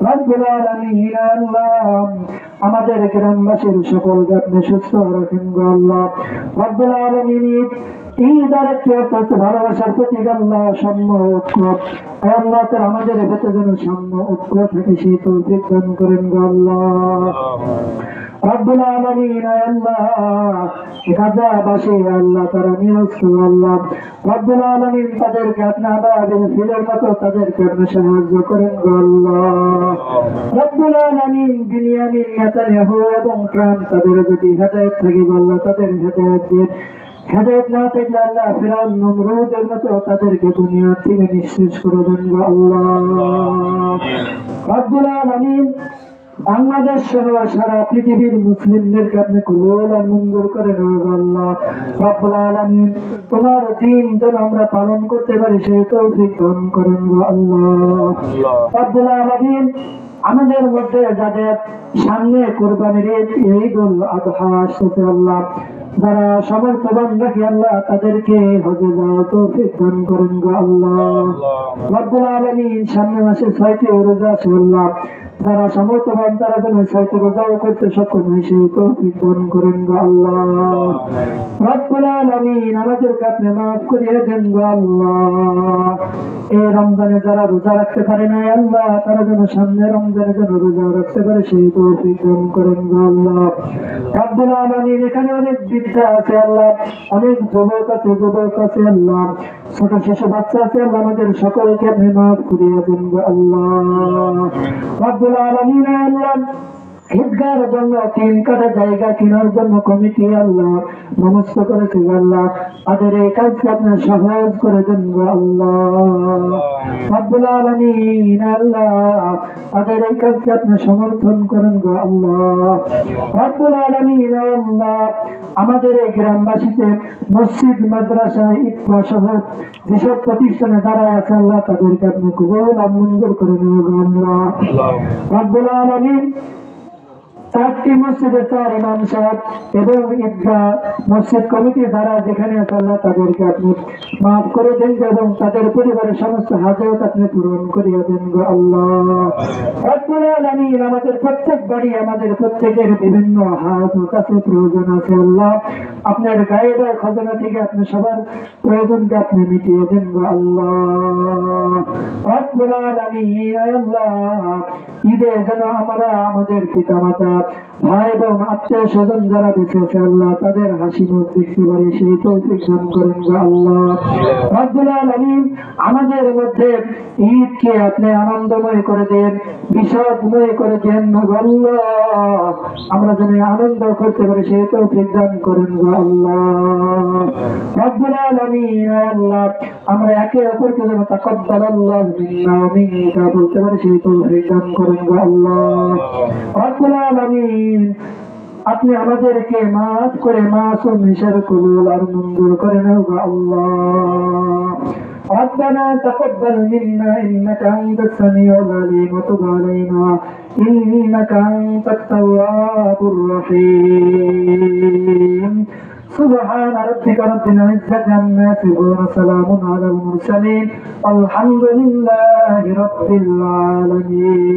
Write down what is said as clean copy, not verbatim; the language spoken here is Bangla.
রব্বুল আলামিন আল্লাহ আমাদের গ্রামবাসীর সকলকে আপনি সুস্থ রাখেন গো আল্লাহ। রব্বুল আলামিন ঈদ আর একটু ভালোবাসার প্রতীক আল্লাহ, সাম্য ঐক্য আল্লাহ তাআলা আমাদের ভেতরে যেন সাম্য ঐক্য থাকে সেই তৌফিক দান করেন গো আল্লাহ। রব্বুল আলামিন আল্লাহ গাজাবাসী আল্লাহ তারা নিরস্ত আল্লাহ, রব্বুল আলামিন তাদেরকে আপনি আবাবিল ফিলের মতো তাদেরকে আপনি সাহায্য করেন গো আল্লাহ। রব্বুল আলামিন বিনিয়ামিন নেতানিয়াহু এবং ট্রাম্প তাদের যদি হেদায়েত থাকে আল্লাহ তাদের হেদায়েত দিয়ে, হেদায়েত না থাকলে আল্লাহ ফিরআউন নমরুদের মতো তাদেরকে দুনিয়া থেকে নিঃশেষ করে দেন গো আল্লাহ। রব্বুল আলামিন বাংলাদেশ সহ সারা পৃথিবীর মুসলিমদেরকে আপনি কবুল আর মঞ্জুর করেন আল্লাহ। রব্বুল আলামিন তোমার দ্বীন যেন আমরা পালন করতে পারি সেই তৌফিক দান করেন গো আল্লাহ। রব্বুল আলামিন আমাদের মধ্যে যাদের সামনে কুরবানির ঈদুল আযহা আসছে আল্লাহ, যারা সমর্থবান রাখি আল্লাহ তাদেরকে হজে যাওয়ার তৌফিক দান করেন গো আল্লাহ। রব্বুল আলামিন সামনে মাসে 6টি রোজা আছে আল্লাহ, যারা সমর্থবান তারা যেন 6টি রোজাও করতে সক্ষম হয় সেই তৌফিক দান করেন গো আল্লাহ। রব্বুল আলামিন আমাদেরকে আপনি মাফ করিয়ে দেন গো আল্লাহ। এই রমজানে যারা রোজা রাখতে পারে না আল্লাহ তারা যেন সামনে রমজানে যেন রোজা রাখতে পারে সেই তৌফিক দান করেন গো আল্লাহ। রব্বুল আলামিন এখানে অনেক বৃদ্ধা আছে আল্লাহ, অনেক যুবক আছে আল্লাহ, ছোট শিশু বাচ্চা আছে আল্লাহ, আমাদের সকলকে আপনি মাফ করিয়ে দেন গো আল্লাহ। রব্বুল আলামিন আল্লাহ ঈদগাহের জন্য 3 কাঠা জায়গা কেনার জন্য কমিটি আল্লাহ মনস্থ করেছে আল্লাহ, তাদের এই কাজকে আপনি সহজ করে দেন গো আল্লাহ। রব্বুল আলামিন আল্লাহ তাদের এই কাজকে আপনি সমর্থন করেন গো আল্লাহ। রব্বুল আলামিন আল্লাহ আমাদের এই গ্রামবাসীতে মসজিদ মাদ্রাসা ঈদগাহ সহ যেসব প্রতিষ্ঠানে যারা আছে আল্লাহ তাদেরকে আপনি কবুল আর মঞ্জুর করে নেন গো আল্লাহ। রব্বুল আলামিন 4টি মসজিদের 4 ইমাম সাহেব এবং ঈদগাহ মসজিদ কমিটি যারা যেখানে আছে আল্লাহ তাদেরকে আপনি মাফ করে দেন এবং তাদের পরিবারের সমস্ত হাজত আপনি পূরণ করিয়ে দেন গো আল্লাহ। রব্বুল আলামিন আমাদের প্রত্যেক বাড়ি আমাদের প্রত্যেকের বিভিন্ন হাত ও কাছে প্রয়োজন আছে আল্লাহ, আপনার গায়েবের খজানা থেকে আপনি সবার প্রয়োজনকে আপনি মিটিয়ে দেন গো আল্লাহ। রব্বুল আলামিন আল্লাহ ঈদে যেন আমরা আমাদের পিতামাতা ভাই এবং আত্মীয় স্বজন যারা বেঁচে আছে আল্লাহ তাদের হাসি মুখ দেখতে পারি সেই তৌফিক দান করেন গো আল্লাহ। রব্বুল আলামিন আমাদের মধ্যে ঈদকে আপনি আনন্দময় করে দেন, বিষাদময় করে দেন গো আল্লাহ, আমরা যেন আনন্দ করতে পারি সেই তৌফিক দান করেন গো আল্লাহ। রব্বুল আলামিন আল্লাহ আমরা একে অপরকে যেন তাকাব্বালাল্লাহু মিন্না ওয়া মিনকা বলতে পারি সেই তৌফিক দান করেন গো আল্লাহ। রব্বুল আলামিন আপনি আমাদেরকে মাফ করে মাসুম হিসেবে কবুল আর মঞ্জুর করে নাও গো আল্লাহ। ربنا تقبل منا إنك أنت السميع العليم وتب علينا إنك أنت التواب الرحيم سبحان ربك رب العزة عما يصفون وسلام على المرسلين والحمد لله رب العالمين.